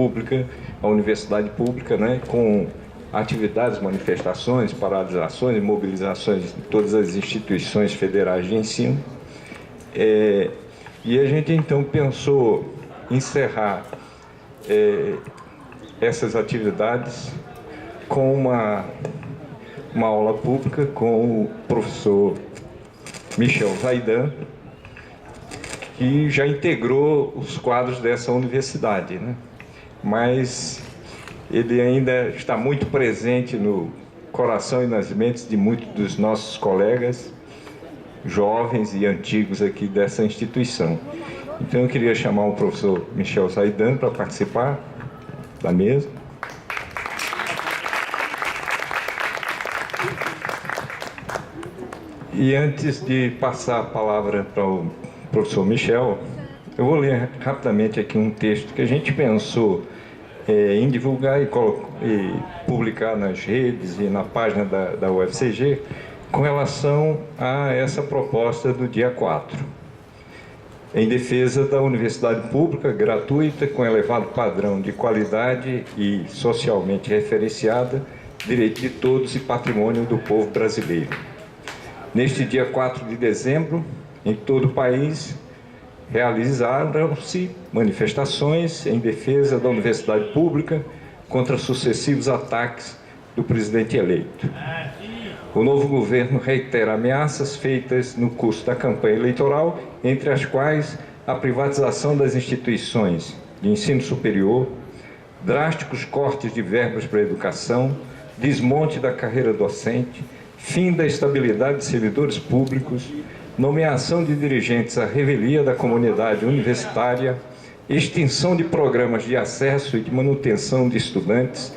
pública, a universidade pública, né, com atividades, manifestações, paralisações, mobilizações de todas as instituições federais de ensino. E a gente então pensou encerrar essas atividades com uma aula pública com o professor Michel Zaidan, que já integrou os quadros dessa universidade, né? Mas ele ainda está muito presente no coração e nas mentes de muitos dos nossos colegas, jovens e antigos aqui dessa instituição. Então eu queria chamar o professor Michel Zaidan para participar da mesa. E antes de passar a palavra para o professor Michel, eu vou ler rapidamente aqui um texto que a gente pensou em divulgar e publicar nas redes e na página da UFCG com relação a essa proposta do dia 4, em defesa da universidade pública, gratuita, com elevado padrão de qualidade e socialmente referenciada, direito de todos e patrimônio do povo brasileiro. Neste dia 4 de dezembro, em todo o país, realizaram-se manifestações em defesa da universidade pública contra sucessivos ataques do presidente eleito. O novo governo reitera ameaças feitas no curso da campanha eleitoral, entre as quais a privatização das instituições de ensino superior, drásticos cortes de verbas para a educação, desmonte da carreira docente, fim da estabilidade de servidores públicos, nomeação de dirigentes à revelia da comunidade universitária, extinção de programas de acesso e de manutenção de estudantes,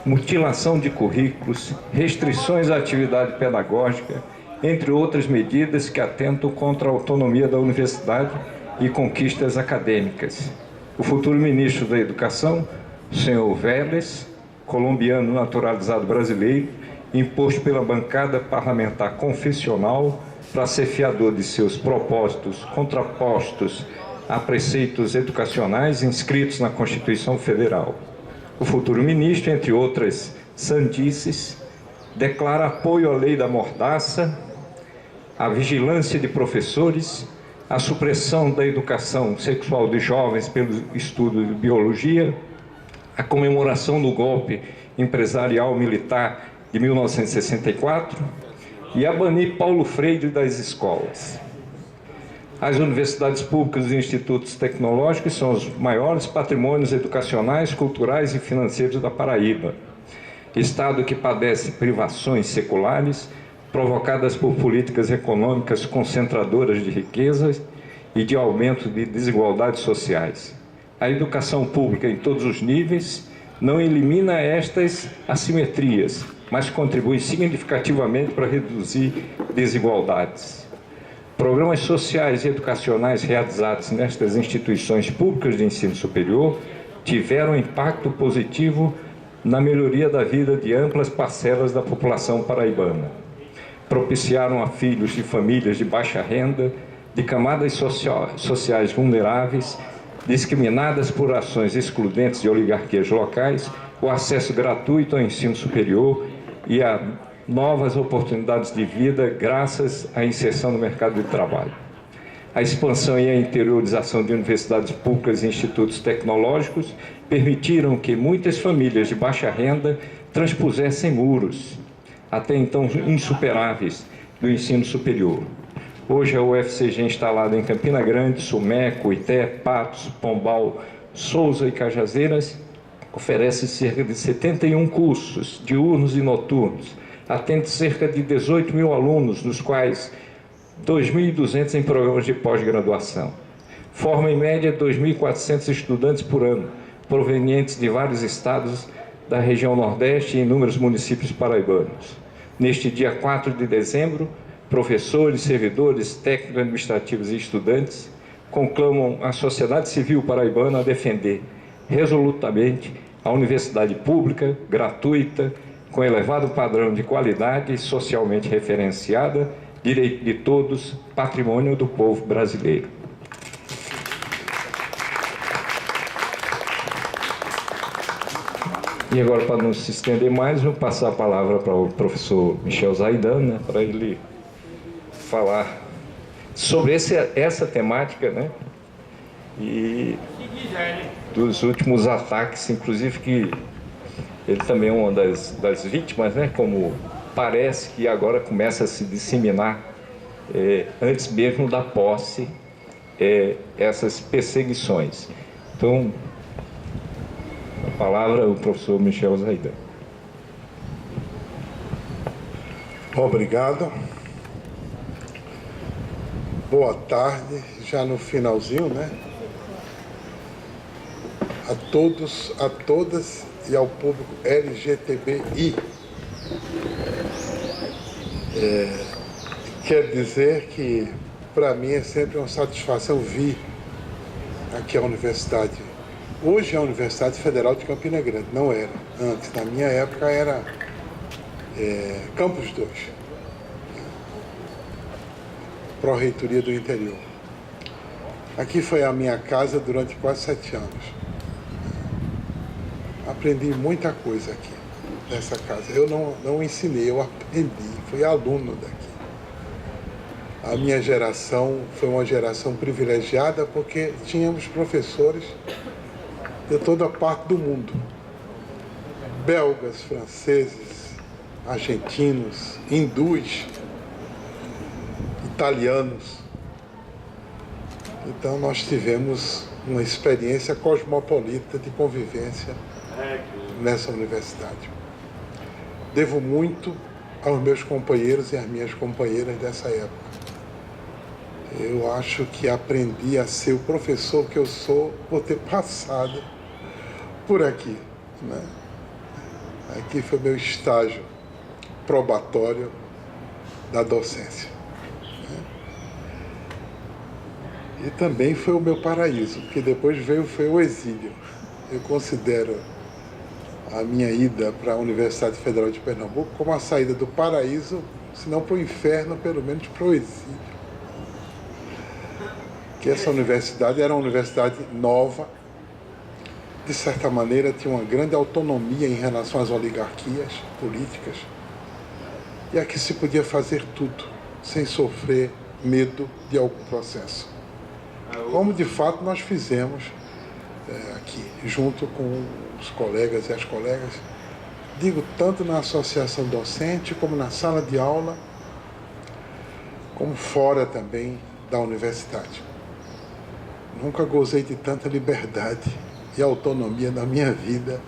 mutilação de currículos, restrições à atividade pedagógica, entre outras medidas que atentam contra a autonomia da universidade e conquistas acadêmicas. O futuro ministro da Educação, o senhor Vélez, colombiano naturalizado brasileiro, imposto pela bancada parlamentar confessional para ser fiador de seus propósitos contrapostos a preceitos educacionais inscritos na Constituição Federal. O futuro ministro, entre outras sandices, declara apoio à lei da mordaça, à vigilância de professores, à supressão da educação sexual de jovens pelo estudo de biologia, à comemoração do golpe empresarial militar de 1964 e a banir Paulo Freire das escolas. As universidades públicas e institutos tecnológicos são os maiores patrimônios educacionais, culturais e financeiros da Paraíba. Estado que padece privações seculares provocadas por políticas econômicas concentradoras de riquezas e de aumento de desigualdades sociais. A educação pública em todos os níveis não elimina estas assimetrias, mas contribui significativamente para reduzir desigualdades. Programas sociais e educacionais realizados nestas instituições públicas de ensino superior tiveram impacto positivo na melhoria da vida de amplas parcelas da população paraibana. Propiciaram a filhos de famílias de baixa renda, de camadas sociais vulneráveis, discriminadas por ações excludentes de oligarquias locais, o acesso gratuito ao ensino superior e a novas oportunidades de vida graças à inserção no mercado de trabalho. A expansão e a interiorização de universidades públicas e institutos tecnológicos permitiram que muitas famílias de baixa renda transpusessem muros, até então insuperáveis, do ensino superior. Hoje a UFCG instalada em Campina Grande, Sumé, Cuité, Patos, Pombal, Souza e Cajazeiras oferece cerca de 71 cursos diurnos e noturnos, atende cerca de 18 mil alunos, dos quais 2.200 em programas de pós-graduação. Forma em média 2.400 estudantes por ano, provenientes de vários estados da região Nordeste e inúmeros municípios paraibanos. Neste dia 4 de dezembro, professores, servidores, técnicos administrativos e estudantes conclamam a sociedade civil paraibana a defender resolutamente a universidade pública, gratuita, com elevado padrão de qualidade, socialmente referenciada, direito de todos, patrimônio do povo brasileiro. E agora, para não se estender mais, vou passar a palavra para o professor Michel Zaidan, né, para ele falar sobre essa temática, né, e dos últimos ataques, inclusive que ele também é uma das vítimas, né, como parece que agora começa a se disseminar, antes mesmo da posse, essas perseguições. Então, a palavra o professor Michel Zaidan. Obrigado. Boa tarde, já no finalzinho, né? A todos, a todas e ao público LGTBI. Quer dizer que, para mim, é sempre uma satisfação vir aqui à universidade. Hoje é a Universidade Federal de Campina Grande, não era. Antes, na minha época, era Campus 2, Pró-Reitoria do Interior. Aqui foi a minha casa durante quase 7 anos. Aprendi muita coisa aqui, nessa casa. Eu não ensinei, eu aprendi, fui aluno daqui. A minha geração foi uma geração privilegiada porque tínhamos professores de toda parte do mundo. Belgas, franceses, argentinos, hindus, italianos. Então nós tivemos uma experiência cosmopolita de convivência nessa universidade. Devo muito aos meus companheiros e às minhas companheiras dessa época. Eu acho que aprendi a ser o professor que eu sou por ter passado por aqui, né? Aqui foi meu estágio probatório da docência, né? E também foi o meu paraíso, porque depois foi o exílio. Eu considero a minha ida para a Universidade Federal de Pernambuco como a saída do paraíso, se não para o inferno, pelo menos para o exílio. Que essa universidade era uma universidade nova, de certa maneira tinha uma grande autonomia em relação às oligarquias políticas, e aqui se podia fazer tudo, sem sofrer medo de algum processo. Como de fato nós fizemos aqui, junto com os colegas e as colegas, digo, tanto na associação docente, como na sala de aula, como fora também da universidade. Nunca gozei de tanta liberdade e autonomia na minha vida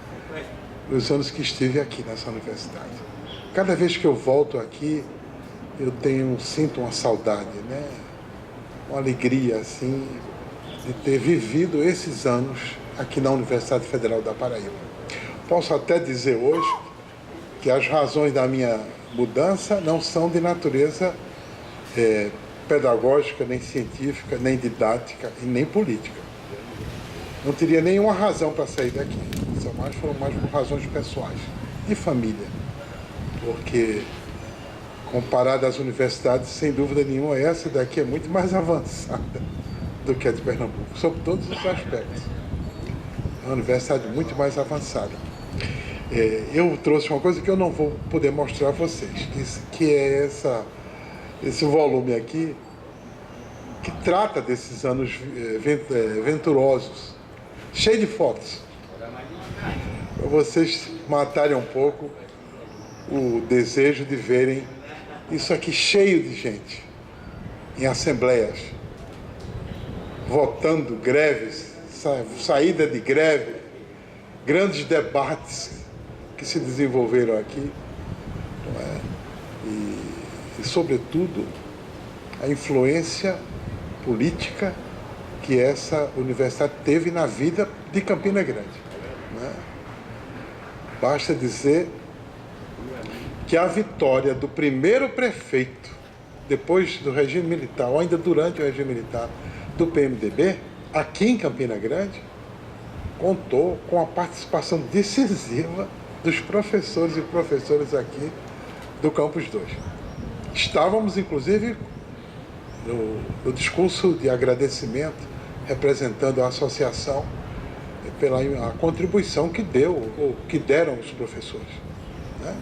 nos anos que estive aqui nessa universidade. Cada vez que eu volto aqui, eu sinto uma saudade, né? Uma alegria, assim, de ter vivido esses anos aqui na Universidade Federal da Paraíba. Posso até dizer hoje que as razões da minha mudança não são de natureza pedagógica, nem científica, nem didática e nem política. Não teria nenhuma razão para sair daqui. Foram mais por razões pessoais, de família. Porque, comparada às universidades, sem dúvida nenhuma, essa daqui é muito mais avançada do que a de Pernambuco, sob todos os aspectos. É uma universidade muito mais avançada. Eu trouxe uma coisa que eu não vou poder mostrar a vocês, que é esse volume aqui, que trata desses anos venturosos, cheio de fotos, para vocês matarem um pouco o desejo de verem isso aqui cheio de gente, em assembleias, votando, greves, saída de greve, grandes debates que se desenvolveram aqui, não é? E, sobretudo, a influência política que essa universidade teve na vida de Campina Grande, né? Basta dizer que a vitória do primeiro prefeito, depois do regime militar, ou ainda durante o regime militar, do PMDB, aqui em Campina Grande, contou com a participação decisiva dos professores e professoras aqui do Campus 2. Estávamos, inclusive, no discurso de agradecimento, representando a associação, pela a contribuição que deu, ou que deram os professores, né?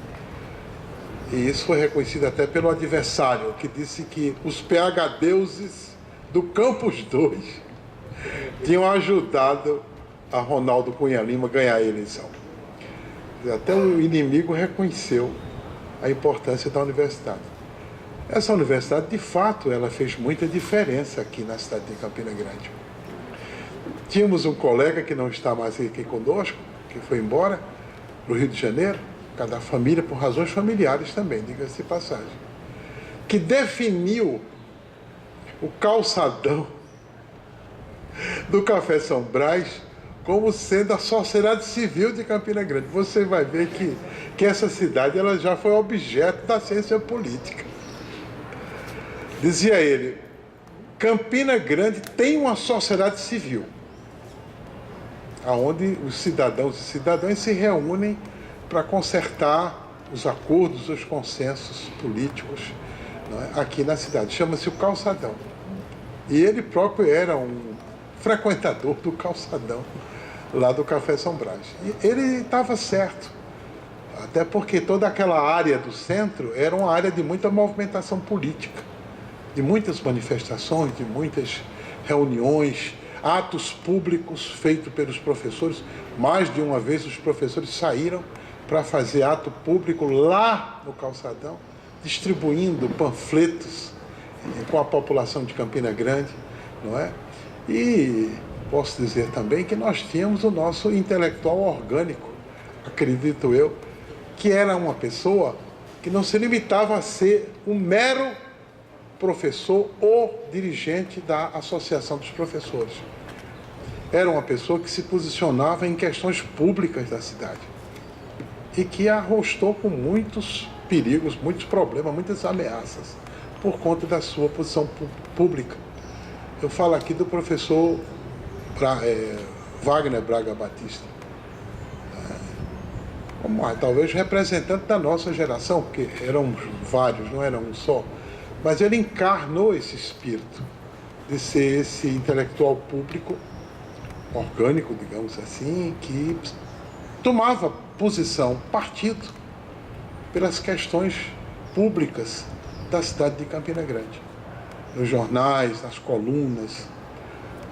E isso foi reconhecido até pelo adversário, que disse que os PhDeuses do Campus 2 tinham ajudado a Ronaldo Cunha Lima ganhar a eleição. Até o inimigo reconheceu a importância da universidade. Essa universidade, de fato, ela fez muita diferença aqui na cidade de Campina Grande. Tínhamos um colega que não está mais aqui conosco, que foi embora para o Rio de Janeiro, cada família, por razões familiares também, diga-se de passagem, que definiu o calçadão do Café São Brás como sendo a sociedade civil de Campina Grande. Você vai ver que essa cidade ela já foi objeto da ciência política. Dizia ele, Campina Grande tem uma sociedade civil, onde os cidadãos e cidadãs se reúnem para consertar os acordos, os consensos políticos, não é, aqui na cidade. Chama-se o Calçadão. E ele próprio era um frequentador do Calçadão, lá do Café São Brás. E ele estava certo, até porque toda aquela área do centro era uma área de muita movimentação política, de muitas manifestações, de muitas reuniões, atos públicos feitos pelos professores. Mais de uma vez os professores saíram para fazer ato público lá no Calçadão, distribuindo panfletos com a população de Campina Grande, não é? E posso dizer também que nós tínhamos o nosso intelectual orgânico, acredito eu, que era uma pessoa que não se limitava a ser um mero professor ou dirigente da Associação dos Professores. Era uma pessoa que se posicionava em questões públicas da cidade e que arrostou com muitos perigos, muitos problemas, muitas ameaças por conta da sua posição pública. Eu falo aqui do professor Wagner Braga Batista, como talvez representante da nossa geração, porque eram vários, não era um só, mas ele encarnou esse espírito de ser esse intelectual público orgânico, digamos assim, que tomava posição, partido, pelas questões públicas da cidade de Campina Grande. Nos jornais, nas colunas,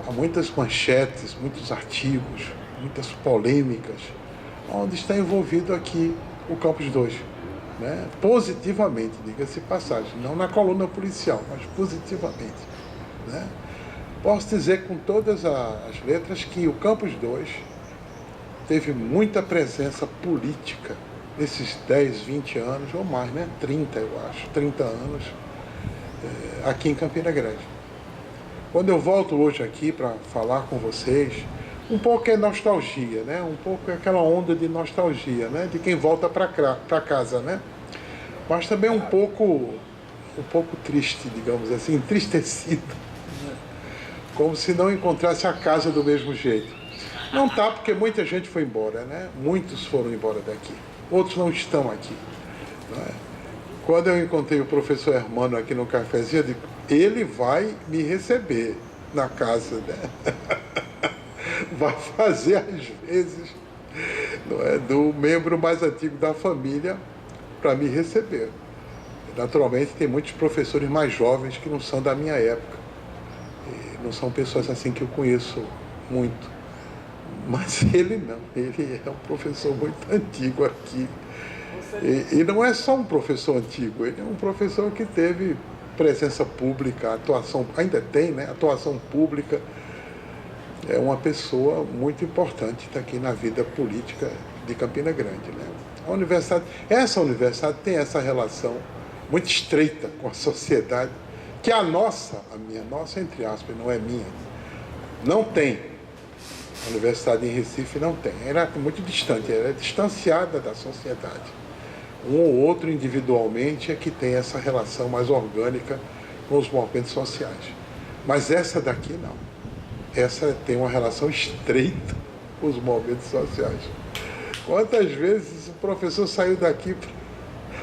há muitas manchetes, muitos artigos, muitas polêmicas, onde está envolvido aqui o Campus 2, né? Positivamente, diga-se passagem, não na coluna policial, mas positivamente, né? Posso dizer com todas as letras que o Campus 2 teve muita presença política nesses 10, 20 anos, ou mais, né? 30, eu acho, 30 anos, aqui em Campina Grande. Quando eu volto hoje aqui para falar com vocês, um pouco é nostalgia, né? Um pouco é aquela onda de nostalgia, né? De quem volta para casa, né? Mas também um pouco triste, digamos assim, entristecido, né? Como se não encontrasse a casa do mesmo jeito. Não tá, porque muita gente foi embora, né? Muitos foram embora daqui, outros não estão aqui, né? Quando eu encontrei o professor Hermano aqui no cafezinho, eu digo, ele vai me receber na casa, né? Vai fazer às vezes, não é, do membro mais antigo da família para me receber. Naturalmente tem muitos professores mais jovens que não são da minha época, e não são pessoas assim que eu conheço muito, mas ele não, ele é um professor muito antigo aqui, e não é só um professor antigo, ele é um professor que teve presença pública, atuação, ainda tem, né, atuação pública. É uma pessoa muito importante, está aqui na vida política de Campina Grande, né? Essa universidade tem essa relação muito estreita com a sociedade, que a nossa, entre aspas, não é minha, não tem. A universidade em Recife não tem, era muito distante, era distanciada da sociedade. Um ou outro individualmente é que tem essa relação mais orgânica com os movimentos sociais. Mas essa daqui não. Essa tem uma relação estreita com os movimentos sociais. Quantas vezes o professor saiu daqui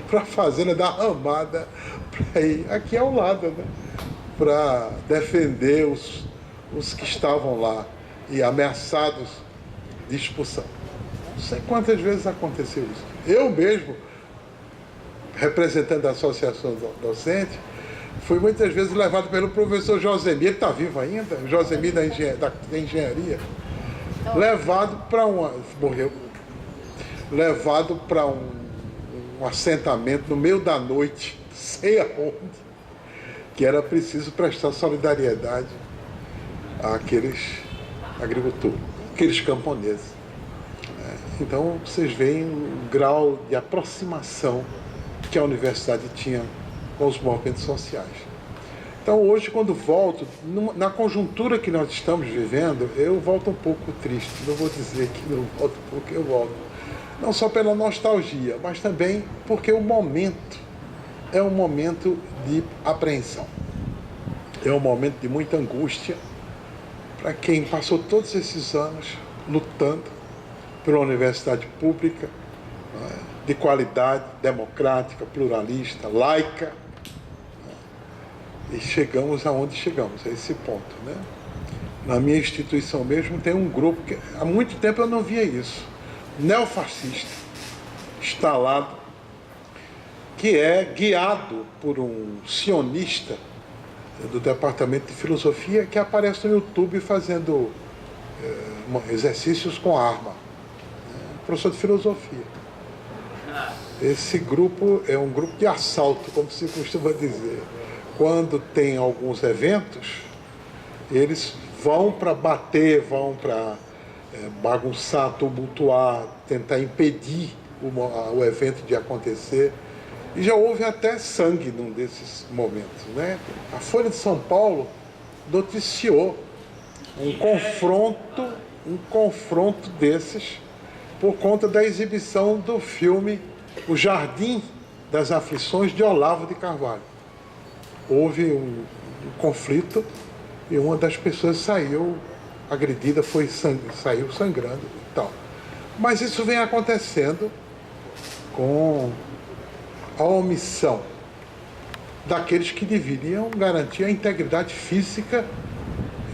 para a fazenda da Ramada, para ir aqui ao lado, né? Para defender os que estavam lá e ameaçados de expulsão. Não sei quantas vezes aconteceu isso. Eu mesmo, representante da associação docente, fui muitas vezes levado pelo professor Josemir, ele está vivo ainda, Josemir da engenharia, levado para morreu, levado para um assentamento no meio da noite, sei aonde, que era preciso prestar solidariedade àqueles agricultores, aqueles camponeses. Então, vocês veem o grau de aproximação que a universidade tinha com os movimentos sociais. Então, hoje, quando volto, na conjuntura que nós estamos vivendo, eu volto um pouco triste. Não vou dizer que não volto porque eu volto. Não só pela nostalgia, mas também porque o momento é um momento de apreensão. É um momento de muita angústia para quem passou todos esses anos lutando pela universidade pública, de qualidade, democrática, pluralista, laica, e chegamos aonde chegamos, a esse ponto, né? Na minha instituição mesmo tem um grupo que há muito tempo eu não via isso, neofascista, instalado, que é guiado por um sionista do Departamento de Filosofia que aparece no YouTube fazendo exercícios com arma. Professor de filosofia. Esse grupo é um grupo de assalto, como se costuma dizer. Quando tem alguns eventos, eles vão para bater, vão para bagunçar, tumultuar, tentar impedir o evento de acontecer. E já houve até sangue num desses momentos, né? A Folha de São Paulo noticiou um confronto desses por conta da exibição do filme O Jardim das Aflições de Olavo de Carvalho. Houve um conflito e uma das pessoas saiu agredida, saiu sangrando e tal. Mas isso vem acontecendo com a omissão daqueles que deveriam garantir a integridade física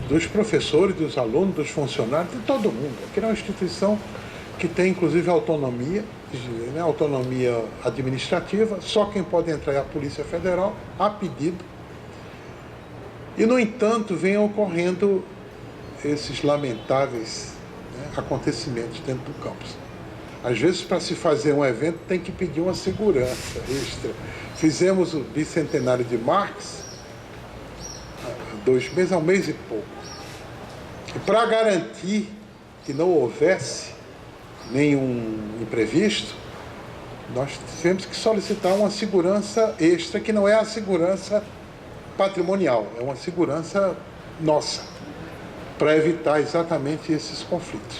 dos professores, dos alunos, dos funcionários, de todo mundo. Aqui é uma instituição que tem inclusive autonomia, né, autonomia administrativa, só quem pode entrar é a Polícia Federal, a pedido. E, no entanto, vem ocorrendo esses lamentáveis, né, acontecimentos dentro do campus. Às vezes, para se fazer um evento, tem que pedir uma segurança extra. Fizemos o bicentenário de Marx, há 2 meses, há 1 mês e pouco. E para garantir que não houvesse nenhum imprevisto, nós tivemos que solicitar uma segurança extra, que não é a segurança patrimonial, é uma segurança nossa, para evitar exatamente esses conflitos.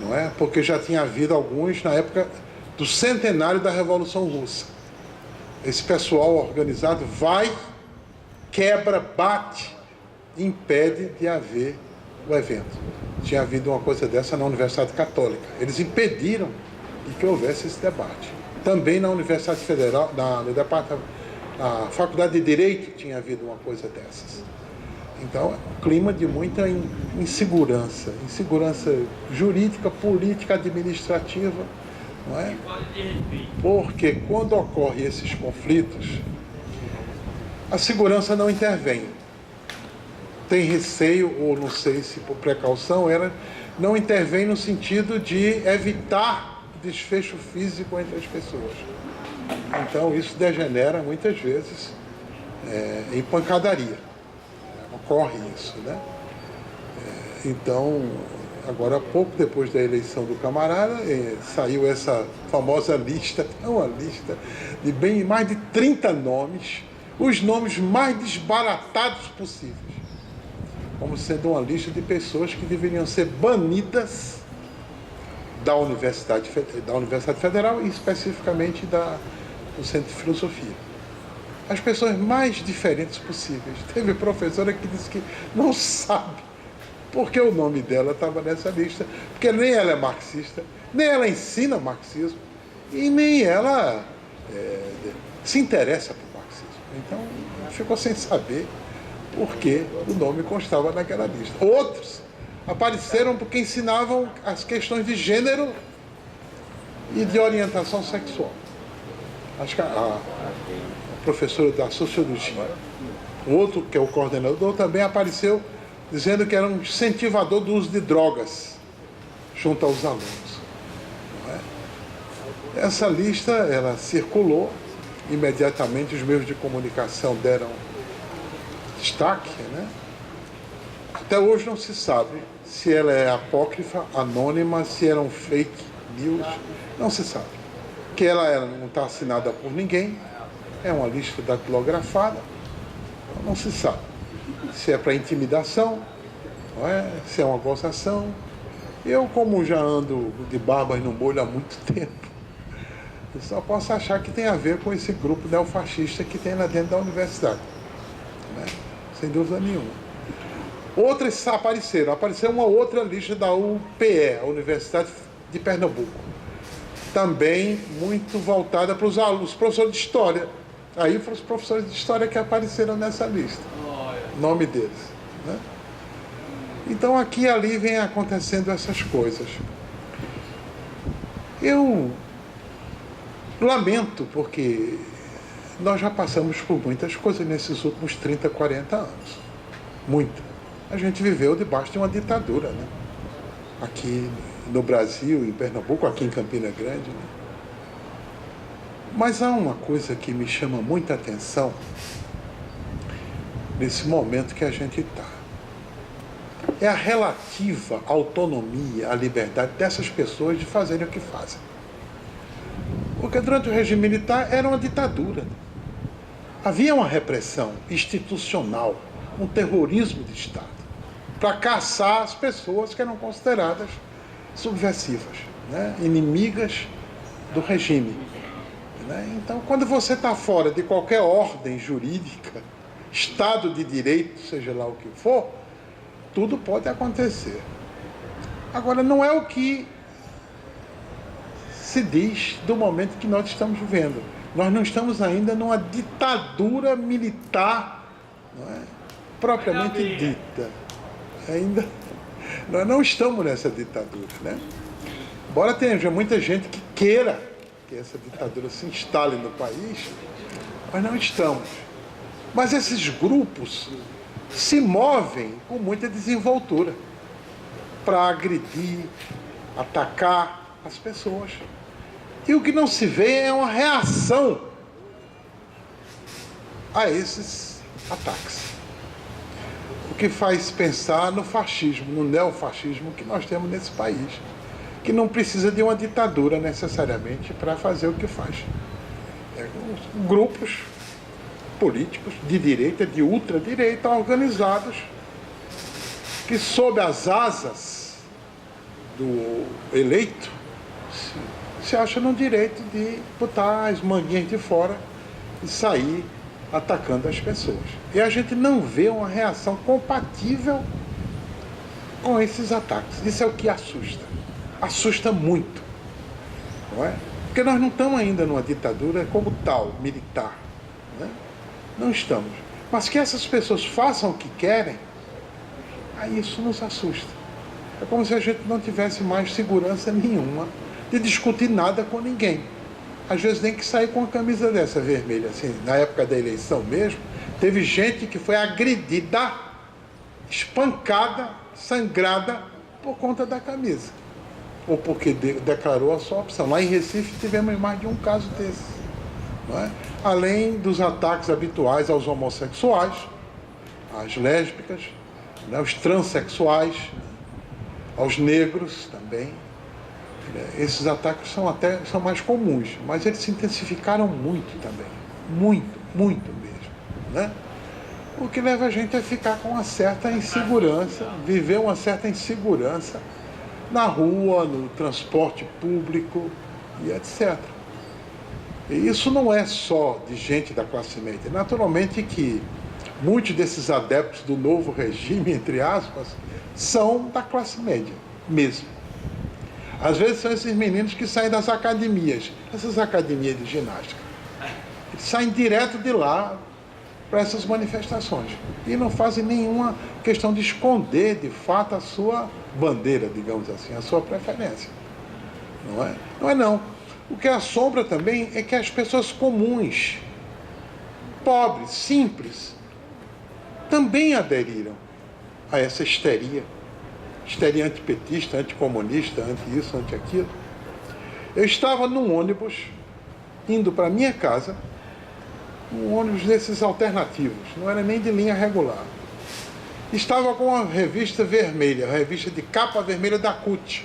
Não é? Porque já tinha havido alguns na época do centenário da Revolução Russa. Esse pessoal organizado vai, quebra, bate, impede de haver o evento. Tinha havido uma coisa dessa na Universidade Católica. Eles impediram de que houvesse esse debate. Também na Universidade Federal, na Faculdade de Direito, tinha havido uma coisa dessas. Então, um clima de muita insegurança jurídica, política, administrativa, não é? Porque quando ocorrem esses conflitos, a segurança não intervém. Tem receio, ou não sei se por precaução, ela não intervém no sentido de evitar desfecho físico entre as pessoas. Então isso degenera muitas vezes em pancadaria. Ocorre isso, né? Então, agora há pouco, depois da eleição do camarada, saiu essa famosa lista, uma lista de bem mais de 30 nomes, os nomes mais desbaratados possíveis, como sendo uma lista de pessoas que deveriam ser banidas da Universidade Federal e especificamente do Centro de Filosofia. As pessoas mais diferentes possíveis. Teve professora que disse que não sabe porque o nome dela estava nessa lista, porque nem ela é marxista, nem ela ensina marxismo e nem ela se interessa por marxismo. Então, ficou sem saber por que o nome constava naquela lista. Outros Apareceram porque ensinavam as questões de gênero e de orientação sexual. Acho que a professora da sociologia, o outro, que é o coordenador, também apareceu dizendo que era um incentivador do uso de drogas junto aos alunos. Não é? Essa lista, ela circulou, imediatamente os meios de comunicação deram destaque, né? Até hoje não se sabe se ela é apócrifa, anônima, se eram fake news, não se sabe. Que ela não está assinada por ninguém, é uma lista datilografada, não se sabe se é para intimidação, não é? Se é uma gozação. Eu, como já ando de barbas no molho há muito tempo, eu só posso achar que tem a ver com esse grupo neofascista que tem lá dentro da universidade, né? Sem dúvida nenhuma. Outras apareceram. Apareceu uma outra lista da UPE, a Universidade de Pernambuco, também muito voltada para os professores de História. Aí foram os professores de História que apareceram nessa lista, o nome deles, né? Então aqui e ali vem acontecendo essas coisas. Eu lamento, porque nós já passamos por muitas coisas nesses últimos 30, 40 anos. Muita. A gente viveu debaixo de uma ditadura, né? Aqui no Brasil, em Pernambuco, aqui em Campina Grande, né? Mas há uma coisa que me chama muita atenção nesse momento que a gente está. É a relativa autonomia, a liberdade dessas pessoas de fazerem o que fazem. Porque durante o regime militar era uma ditadura, né? Havia uma repressão institucional, um terrorismo de Estado, para caçar as pessoas que eram consideradas subversivas, né? Inimigas do regime, né? Então, quando você está fora de qualquer ordem jurídica, Estado de Direito, seja lá o que for, tudo pode acontecer. Agora, não é o que se diz do momento que nós estamos vivendo. Nós não estamos ainda numa ditadura militar, não é? Propriamente dita. Ainda nós não estamos nessa ditadura, né? Embora tenha muita gente que queira que essa ditadura se instale no país, nós não estamos. Mas esses grupos se movem com muita desenvoltura para agredir, atacar as pessoas. E o que não se vê é uma reação a esses ataques. O que faz pensar no fascismo, no neofascismo que nós temos nesse país, que não precisa de uma ditadura necessariamente para fazer o que faz. Grupos políticos de direita, de ultradireita, organizados, que sob as asas do eleito se acham no direito de botar as manguinhas de fora e sair atacando as pessoas. E a gente não vê uma reação compatível com esses ataques. Isso é o que assusta. Assusta muito. Não é? Porque nós não estamos ainda numa ditadura como tal, militar. Né? Não estamos. Mas que essas pessoas façam o que querem, aí isso nos assusta. É como se a gente não tivesse mais segurança nenhuma de discutir nada com ninguém. Às vezes nem que sair com uma camisa dessa vermelha. Assim, na época da eleição mesmo, teve gente que foi agredida, espancada, sangrada por conta da camisa. Ou porque declarou a sua opção. Lá em Recife tivemos mais de um caso desse. Não é? Além dos ataques habituais aos homossexuais, às lésbicas, né? Aos transexuais, aos negros também. Esses ataques são mais comuns, mas eles se intensificaram muito também. Muito, muito mesmo. Né? O que leva a gente a ficar com uma certa insegurança, viver uma certa insegurança na rua, no transporte público e etc. E isso não é só de gente da classe média. Naturalmente que muitos desses adeptos do novo regime, entre aspas, são da classe média mesmo. Às vezes são esses meninos que saem das academias, essas academias de ginástica. Eles saem direto de lá para essas manifestações. E não fazem nenhuma questão de esconder, de fato, a sua bandeira, digamos assim, a sua preferência. Não é? Não é não. O que assombra também é que as pessoas comuns, pobres, simples, também aderiram a essa histeria antipetista, anticomunista, anti isso, anti aquilo. Eu estava num ônibus, indo para minha casa, um ônibus desses alternativos, não era nem de linha regular. Estava com uma revista vermelha, a revista de capa vermelha da CUT,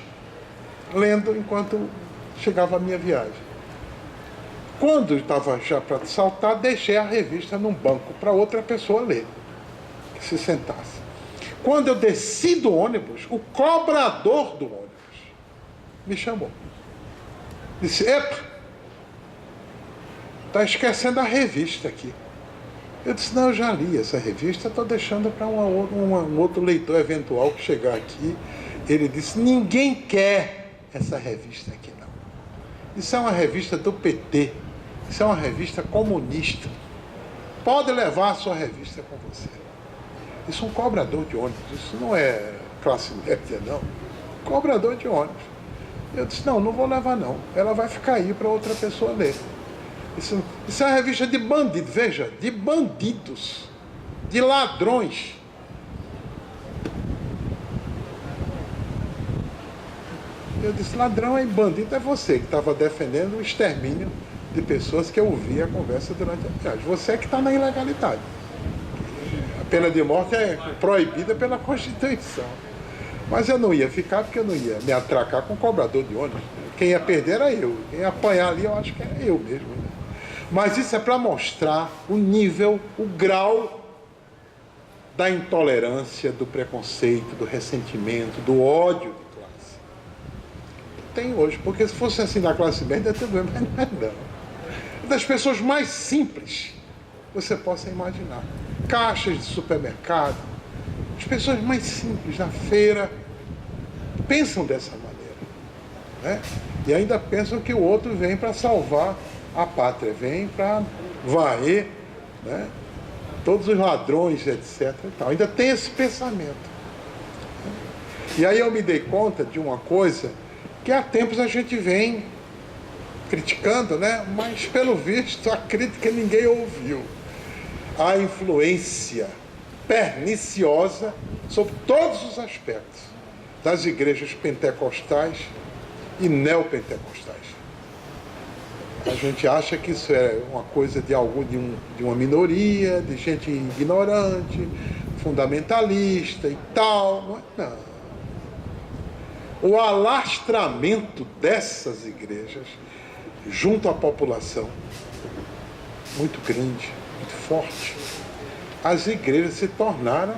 lendo enquanto chegava a minha viagem. Quando estava já para saltar, deixei a revista num banco para outra pessoa ler, que se sentasse. Quando eu desci do ônibus, o cobrador do ônibus me chamou. Disse: epa, está esquecendo a revista aqui. Eu disse: não, eu já li essa revista, estou deixando para um outro leitor eventual que chegar aqui. Ele disse: ninguém quer essa revista aqui, não. Isso é uma revista do PT, isso é uma revista comunista. Pode levar a sua revista com você. Isso é um cobrador de ônibus, isso não é classe média, não. Cobrador de ônibus. Eu disse: não, não vou levar não, ela vai ficar aí para outra pessoa ler. Isso é uma revista de bandidos, veja, de bandidos, de ladrões. Eu disse: ladrão e bandido é você que estava defendendo o extermínio de pessoas que eu ouvi a conversa durante a viagem. Você é que está na ilegalidade. A pena de morte é proibida pela Constituição. Mas eu não ia ficar, porque eu não ia me atracar com cobrador de ônibus. Quem ia perder era eu. Quem ia apanhar ali, eu acho que era eu mesmo. Né? Mas isso é para mostrar o nível, o grau da intolerância, do preconceito, do ressentimento, do ódio de classe. Tem hoje, porque se fosse assim na classe média, tudo bem, mas não é não. Das pessoas mais simples você possa imaginar. Caixas de supermercado, as pessoas mais simples na feira pensam dessa maneira, né? E ainda pensam que o outro vem para salvar a pátria, vem para varrer, né, todos os ladrões, etc. E tal. Ainda tem esse pensamento. E aí eu me dei conta de uma coisa que há tempos a gente vem criticando, né? Mas pelo visto a crítica ninguém ouviu. A influência perniciosa sobre todos os aspectos das igrejas pentecostais e neopentecostais. A gente acha que isso é uma coisa de uma minoria, de gente ignorante, fundamentalista e tal. Não é? Não. O alastramento dessas igrejas junto à população, muito grande, muito forte. As igrejas se tornaram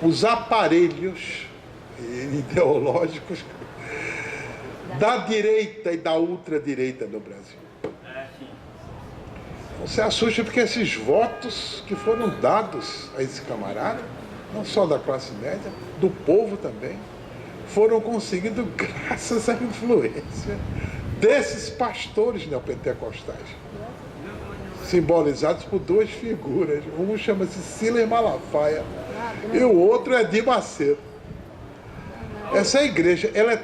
os aparelhos ideológicos da direita e da ultradireita no Brasil. Você assusta porque esses votos que foram dados a esse camarada, não só da classe média, do povo também, foram conseguidos graças à influência desses pastores neopentecostais, simbolizados por duas figuras. Um chama-se Silas Malafaia e o outro é Edir Macedo. Essa igreja, ela é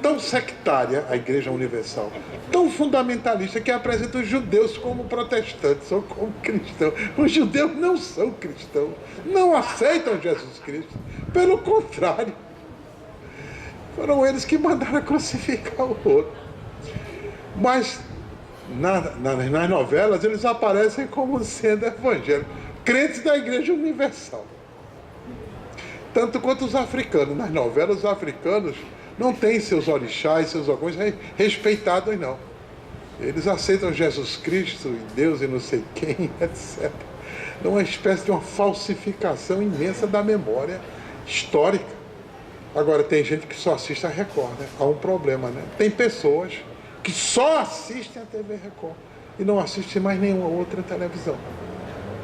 tão sectária, a Igreja Universal, tão fundamentalista, que apresenta os judeus como protestantes ou como cristãos. Os judeus não são cristãos, não aceitam Jesus Cristo. Pelo contrário, foram eles que mandaram crucificar o outro. Mas nas novelas eles aparecem como sendo evangélicos, crentes da Igreja Universal. Tanto quanto os africanos. Nas novelas, os africanos não têm seus orixás, seus ogões respeitados, não. Eles aceitam Jesus Cristo e Deus e não sei quem, etc. É uma espécie de uma falsificação imensa da memória histórica. Agora, tem gente que só assiste a Record, né? Há um problema, né? Tem pessoas que só assistem a TV Record e não assistem mais nenhuma outra televisão.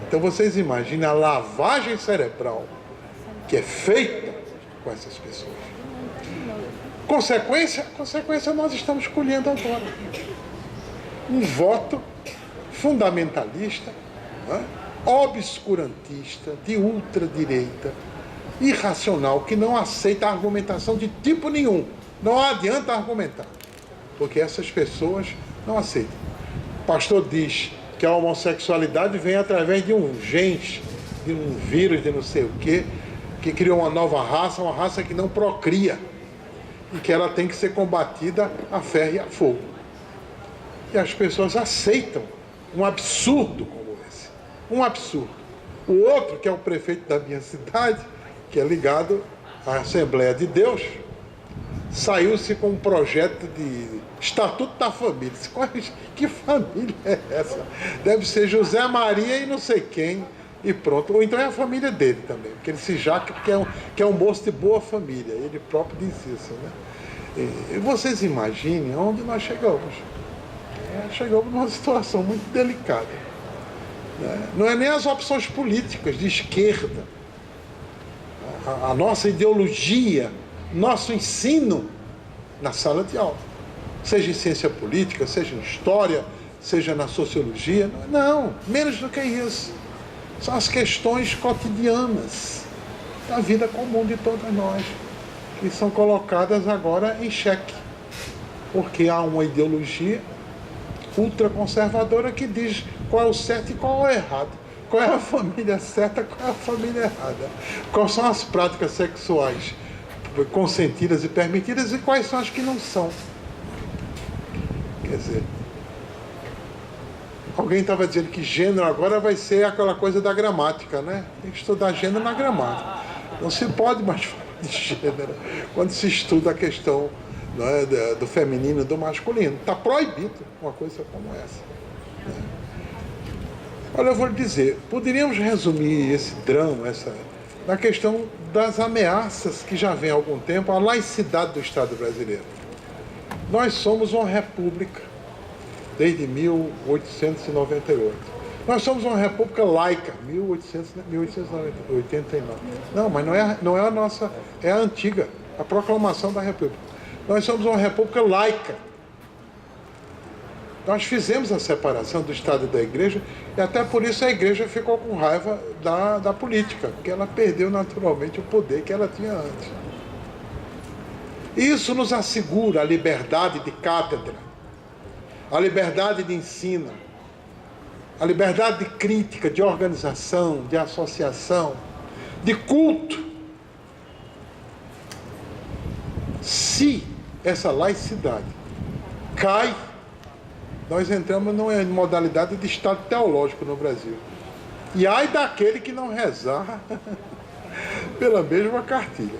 Então, vocês imaginem a lavagem cerebral que é feita com essas pessoas. Consequência nós estamos colhendo agora. Um voto fundamentalista, né? obscurantista, de ultradireita, irracional, que não aceita argumentação de tipo nenhum. Não adianta argumentar, porque essas pessoas não aceitam. O pastor diz que a homossexualidade vem através de um genes, de um vírus, de não sei o quê, que criou uma nova raça, uma raça que não procria, e que ela tem que ser combatida a ferro e a fogo. E as pessoas aceitam um absurdo como esse. Um absurdo. O outro, que é o prefeito da minha cidade, que é ligado à Assembleia de Deus, saiu-se com um projeto de Estatuto da Família. Que família é essa? Deve ser José Maria e não sei quem, e pronto. Ou então é a família dele também, porque ele se jaca que é um moço de boa família. Ele próprio disse isso, né? E vocês imaginem onde nós chegamos. Chegamos numa situação muito delicada. Né? Não é nem as opções políticas de esquerda. A nossa ideologia, nosso ensino na sala de aula. Seja em ciência política, seja em história, seja na sociologia. Não, menos do que isso. São as questões cotidianas da vida comum de todos nós, que são colocadas agora em xeque. Porque há uma ideologia ultraconservadora que diz qual é o certo e qual é o errado. Qual é a família certa, qual é a família errada. Quais são as práticas sexuais consentidas e permitidas e quais são as que não são. Quer dizer, alguém estava dizendo que gênero agora vai ser aquela coisa da gramática, né? Tem que estudar gênero na gramática. Não se pode mais falar de gênero quando se estuda a questão, não é, do feminino e do masculino. Está proibido uma coisa como essa. Né? Olha, eu vou lhe dizer, poderíamos resumir esse drama, na questão das ameaças que já vem há algum tempo à laicidade do Estado brasileiro. Nós somos uma república desde 1898. Nós somos uma república laica, 1889. Não, mas não é a nossa, é a antiga, a proclamação da república. Nós somos uma república laica. Nós fizemos a separação do Estado e da Igreja, e até por isso a Igreja ficou com raiva da política, porque ela perdeu naturalmente o poder que ela tinha antes. Isso nos assegura a liberdade de cátedra, a liberdade de ensino, a liberdade de crítica, de organização, de associação, de culto. Se essa laicidade cai, nós entramos numa modalidade de Estado teológico no Brasil. E ai daquele que não rezar pela mesma cartilha.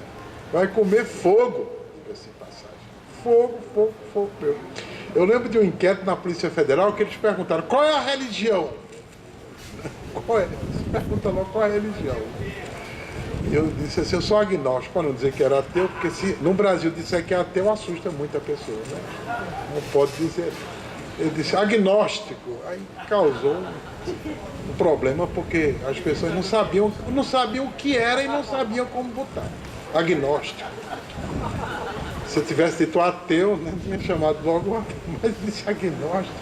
Vai comer fogo, diga-se de passagem. Fogo, fogo, fogo mesmo. Eu lembro de um inquérito na Polícia Federal que eles perguntaram: qual é a religião? Qual é? Eles perguntam logo qual é a religião. E eu disse assim: eu sou agnóstico, para não dizer que era ateu, porque se no Brasil disser que é ateu, assusta muita pessoa, né? Não pode dizer. Ele disse agnóstico, aí causou um problema, porque as pessoas não sabiam o que era e não sabiam como botar. Agnóstico. Se eu tivesse dito ateu, né, tinha chamado logo ateu, mas disse agnóstico,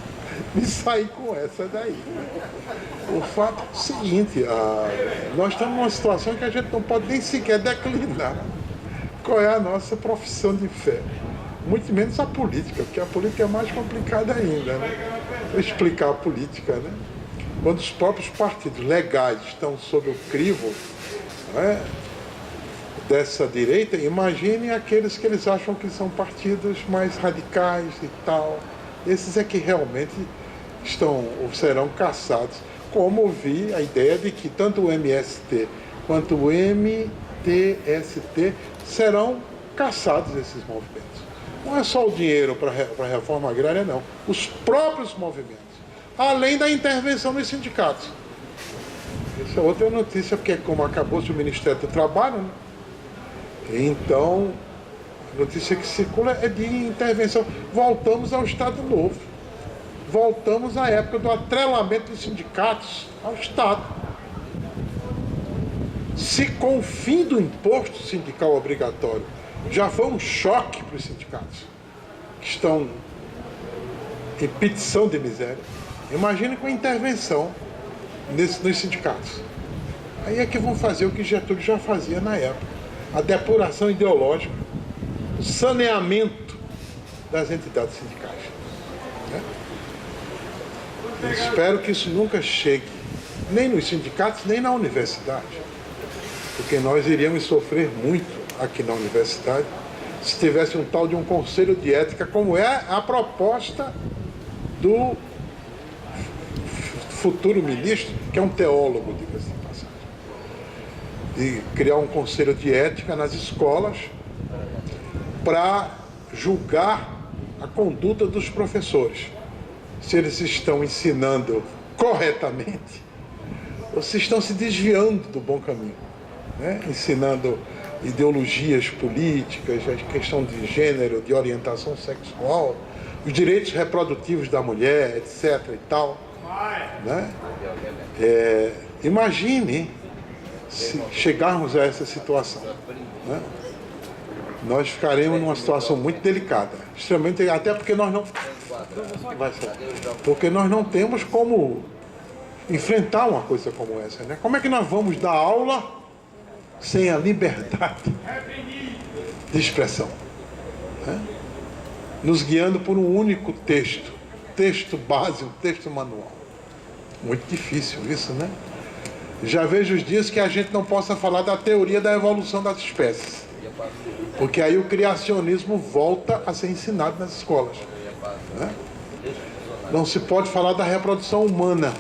me saí com essa daí. O fato é o seguinte, nós estamos numa situação que a gente não pode nem sequer declinar qual é a nossa profissão de fé. Muito menos a política, porque a política é mais complicada ainda, né? Vou explicar a política, né? Quando os próprios partidos legais estão sob o crivo, né, dessa direita, imaginem aqueles que eles acham que são partidos mais radicais e tal. Esses é que realmente serão caçados. Como vi a ideia de que tanto o MST quanto o MTST serão caçados esses movimentos. Não é só o dinheiro para a reforma agrária, não. Os próprios movimentos. Além da intervenção nos sindicatos. Essa é outra notícia, porque como acabou-se o Ministério do Trabalho, né? Então, a notícia que circula é de intervenção. Voltamos ao Estado Novo. Voltamos à época do atrelamento dos sindicatos ao Estado. Se com o fim do imposto sindical obrigatório já foi um choque para os sindicatos, que estão em petição de miséria, imagine com a intervenção nos sindicatos. Aí é que vão fazer o que Getúlio já fazia na época. A depuração ideológica, o saneamento das entidades sindicais. Né? Eu espero que isso nunca chegue, nem nos sindicatos, nem na universidade. Porque nós iríamos sofrer muito aqui na universidade se tivesse um tal de um conselho de ética, como é a proposta do futuro ministro, que é um teólogo, diga-se de passagem, de criar um conselho de ética nas escolas para julgar a conduta dos professores, se eles estão ensinando corretamente ou se estão se desviando do bom caminho, né? Ensinando ideologias políticas, a questão de gênero, de orientação sexual, os direitos reprodutivos da mulher, etc. e tal. Né? Imagine se chegarmos a essa situação. Né? Nós ficaremos numa situação muito delicada, extremamente, até porque nós não temos como enfrentar uma coisa como essa. Né? Como é que nós vamos dar aula sem a liberdade de expressão? Né? Nos guiando por um único texto base, um texto manual. Muito difícil isso, né? Já vejo os dias que a gente não possa falar da teoria da evolução das espécies, porque aí o criacionismo volta a ser ensinado nas escolas. Né? Não se pode falar da reprodução humana,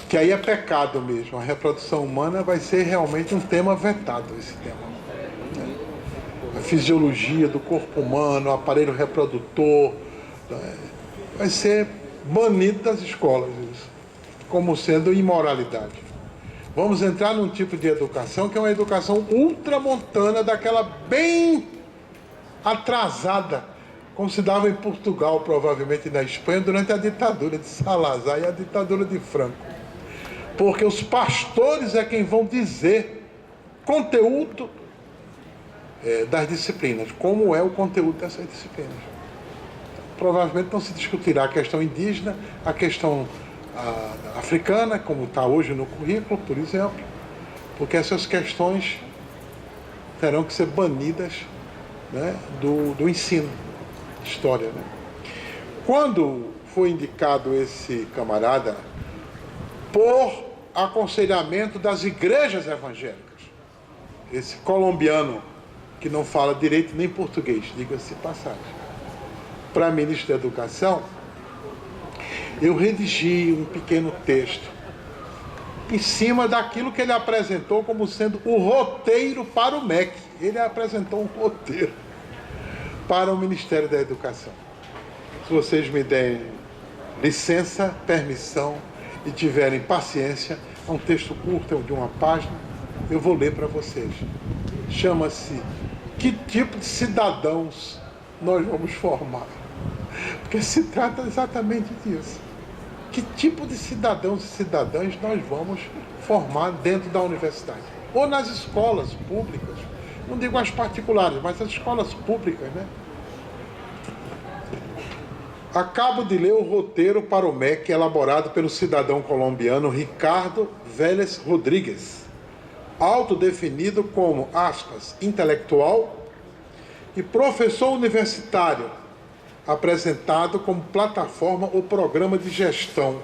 que aí é pecado mesmo. A reprodução humana vai ser realmente um tema vetado, esse tema. Né? A fisiologia do corpo humano, o aparelho reprodutor, né? Vai ser banido das escolas, isso, como sendo imoralidade. Vamos entrar num tipo de educação que é uma educação ultramontana, daquela bem atrasada, como se dava em Portugal, provavelmente na Espanha, durante a ditadura de Salazar e a ditadura de Franco. Porque os pastores é quem vão dizer conteúdo das disciplinas, como é o conteúdo dessas disciplinas. Provavelmente não se discutirá a questão indígena, a questão africana, como está hoje no currículo, por exemplo, porque essas questões terão que ser banidas, né, do ensino de história. Né? Quando foi indicado esse camarada por aconselhamento das igrejas evangélicas, esse colombiano que não fala direito nem português, diga-se de passagem, para ministro da Educação, eu redigi um pequeno texto em cima daquilo que ele apresentou como sendo o roteiro para o MEC. Ele apresentou um roteiro para o Ministério da Educação. Se vocês me derem licença, permissão e tiverem paciência, é um texto curto, é de uma página, eu vou ler para vocês. Chama-se Que Tipo de Cidadãos Nós Vamos Formar? Porque se trata exatamente disso. Que tipo de cidadãos e cidadãs nós vamos formar dentro da universidade? Ou nas escolas públicas, não digo as particulares, mas as escolas públicas, né? Acabo de ler o roteiro para o MEC elaborado pelo cidadão colombiano Ricardo Vélez Rodrigues, autodefinido como, aspas, intelectual e professor universitário, apresentado como plataforma ou programa de gestão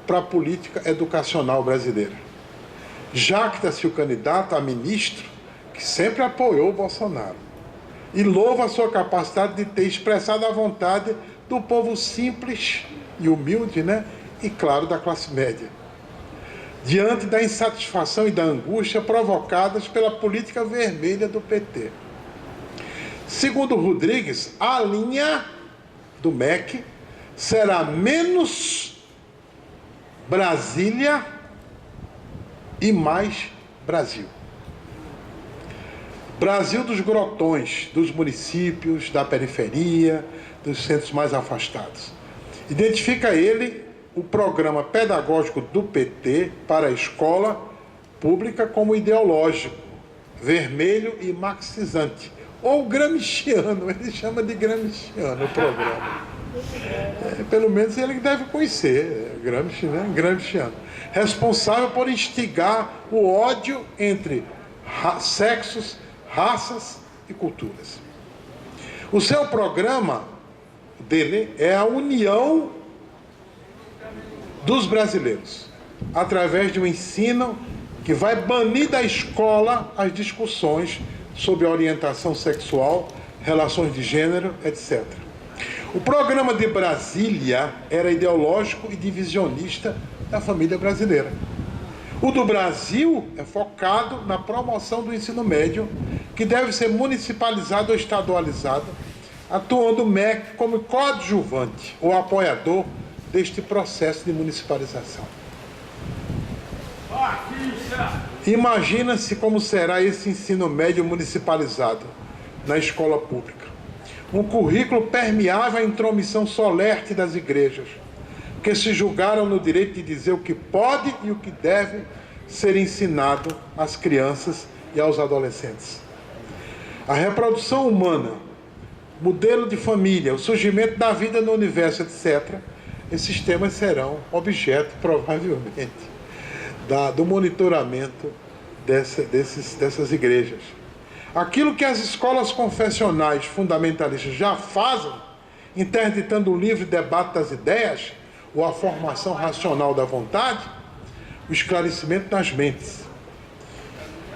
para a política educacional brasileira. Jacta-se o candidato a ministro, que sempre apoiou o Bolsonaro, e louva a sua capacidade de ter expressado a vontade do povo simples e humilde, né? E, claro, da classe média, diante da insatisfação e da angústia provocadas pela política vermelha do PT. Segundo Rodrigues, a linha do MEC será menos Brasília e mais Brasil. Brasil dos grotões, dos municípios, da periferia, dos centros mais afastados. Identifica ele o programa pedagógico do PT para a escola pública como ideológico, vermelho e marxizante. Ou gramsciano, ele chama de gramsciano o programa. pelo menos ele deve conhecer, Gramsci, né? Gramsciano. Responsável por instigar o ódio entre sexos, raças e culturas. O seu programa dele é a união dos brasileiros, através de um ensino que vai banir da escola as discussões sobre orientação sexual, relações de gênero, etc. O programa de Brasília era ideológico e divisionista da família brasileira. O do Brasil é focado na promoção do ensino médio, que deve ser municipalizado ou estadualizado, atuando o MEC como coadjuvante ou apoiador deste processo de municipalização. Imagina-se como será esse ensino médio municipalizado na escola pública. Um currículo permeável à intromissão solerte das igrejas, que se julgaram no direito de dizer o que pode e o que deve ser ensinado às crianças e aos adolescentes. A reprodução humana, modelo de família, o surgimento da vida no universo, etc., esses temas serão objeto, provavelmente, do monitoramento dessas igrejas. Aquilo que as escolas confessionais fundamentalistas já fazem, interditando o livre debate das ideias, ou a formação racional da vontade, o esclarecimento das mentes.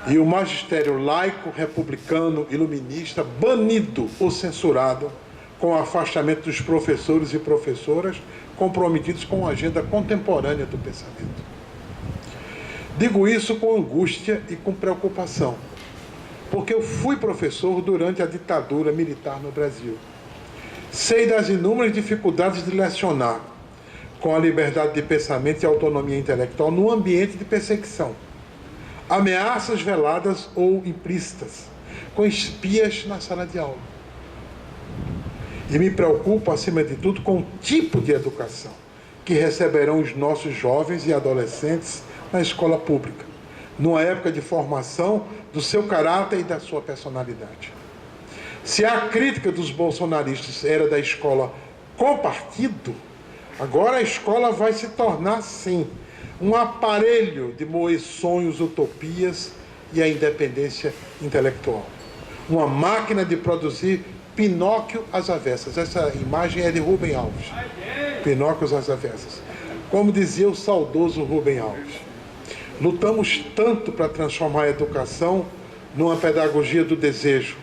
E o magistério laico, republicano, iluminista, banido ou censurado, com o afastamento dos professores e professoras comprometidos com a agenda contemporânea do pensamento. Digo isso com angústia e com preocupação, porque eu fui professor durante a ditadura militar no Brasil. Sei das inúmeras dificuldades de lecionar com a liberdade de pensamento e autonomia intelectual num ambiente de perseguição. Ameaças veladas ou implícitas, com espias na sala de aula. E me preocupo, acima de tudo, com o tipo de educação que receberão os nossos jovens e adolescentes na escola pública, numa época de formação do seu caráter e da sua personalidade. Se a crítica dos bolsonaristas era da escola com partido, agora a escola vai se tornar, sim, um aparelho de moer sonhos, utopias e a independência intelectual. Uma máquina de produzir Pinóquio às avessas. Essa imagem é de Rubem Alves. Pinóquio às avessas. Como dizia o saudoso Rubem Alves, lutamos tanto para transformar a educação numa pedagogia do desejo,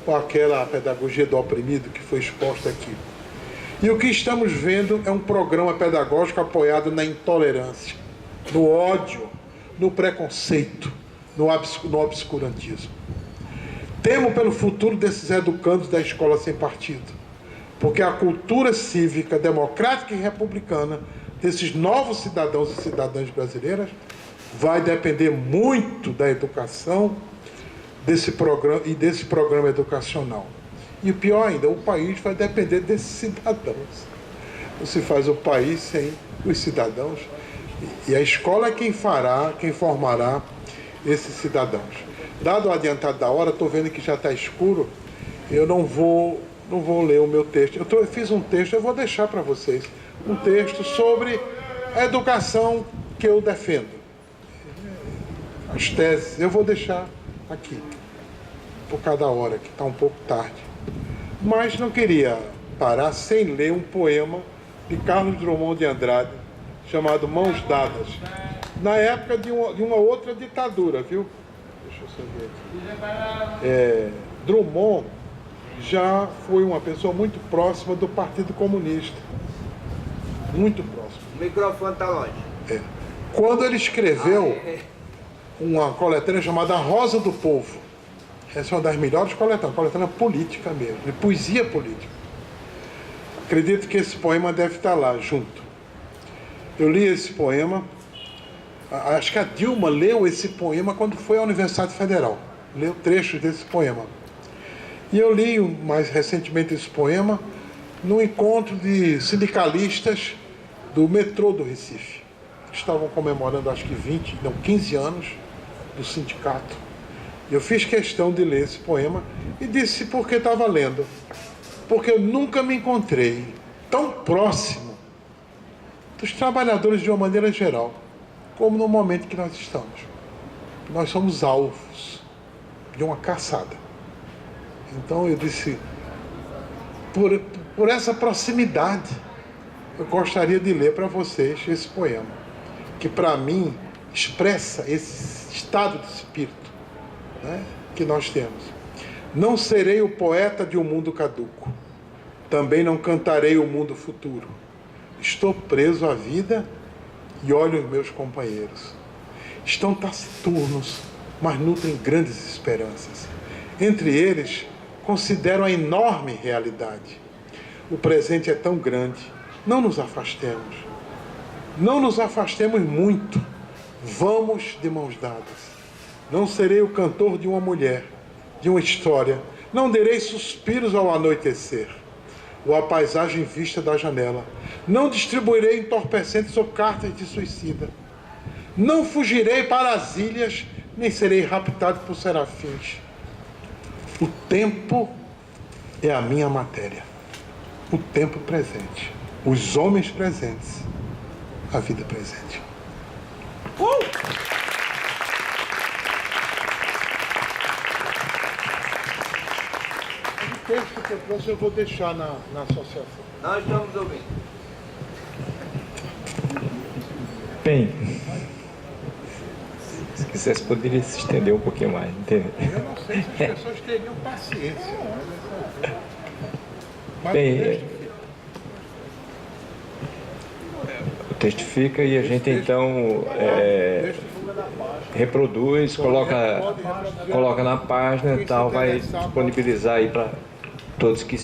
ou aquela pedagogia do oprimido que foi exposta aqui. E o que estamos vendo é um programa pedagógico apoiado na intolerância, no ódio, no preconceito, no obscurantismo. Temo pelo futuro desses educandos da escola sem partido, porque a cultura cívica, democrática e republicana desses novos cidadãos e cidadãs brasileiras vai depender muito da educação desse programa educacional. E o pior ainda, o país vai depender desses cidadãos. Não se faz o país sem os cidadãos. E a escola é quem formará esses cidadãos. Dado o adiantado da hora, estou vendo que já está escuro, eu não vou ler o meu texto. Eu fiz um texto, eu vou deixar para vocês, um texto sobre a educação que eu defendo. As teses, eu vou deixar aqui, por cada hora, que está um pouco tarde. Mas não queria parar sem ler um poema de Carlos Drummond de Andrade, chamado Mãos Dadas, na época de uma outra ditadura, viu? Deixa eu só ver aqui. Drummond já foi uma pessoa muito próxima do Partido Comunista. Muito próximo. O microfone está longe. Quando ele escreveu uma coletânea chamada Rosa do Povo, essa é uma das melhores coletâneas política mesmo, de poesia política. Acredito que esse poema deve estar lá, junto. Eu li esse poema, acho que a Dilma leu esse poema quando foi à Universidade Federal. Leu trechos desse poema. E eu li mais recentemente esse poema num encontro de sindicalistas do metrô do Recife, que estavam comemorando acho que 15 anos do sindicato. Eu fiz questão de ler esse poema e disse porque estava lendo. Porque eu nunca me encontrei tão próximo dos trabalhadores de uma maneira geral, como no momento que nós estamos. Nós somos alvos de uma caçada. Então eu disse, por essa proximidade, eu gostaria de ler para vocês esse poema, que para mim expressa esse estado de espírito, né, que nós temos. Não serei o poeta de um mundo caduco, também não cantarei o mundo futuro. Estou preso à vida e olho os meus companheiros. Estão taciturnos, mas nutrem grandes esperanças. Entre eles, considero a enorme realidade. O presente é tão grande, não nos afastemos. Não nos afastemos muito. Vamos de mãos dadas. Não serei o cantor de uma mulher, de uma história. Não darei suspiros ao anoitecer, ou a paisagem vista da janela. Não distribuirei entorpecentes ou cartas de suicida. Não fugirei para as ilhas, nem serei raptado por serafins. O tempo é a minha matéria. O tempo presente. Os homens presentes. A vida presente. O texto que eu trouxe eu vou deixar na associação. Nós estamos ouvindo. Bem, se quisesse poderia se estender um pouquinho mais, entendeu? Eu não sei se as pessoas teriam paciência. Mas Bem, o texto fica e a gente então reproduz, coloca na página e tal, vai disponibilizar aí para todos que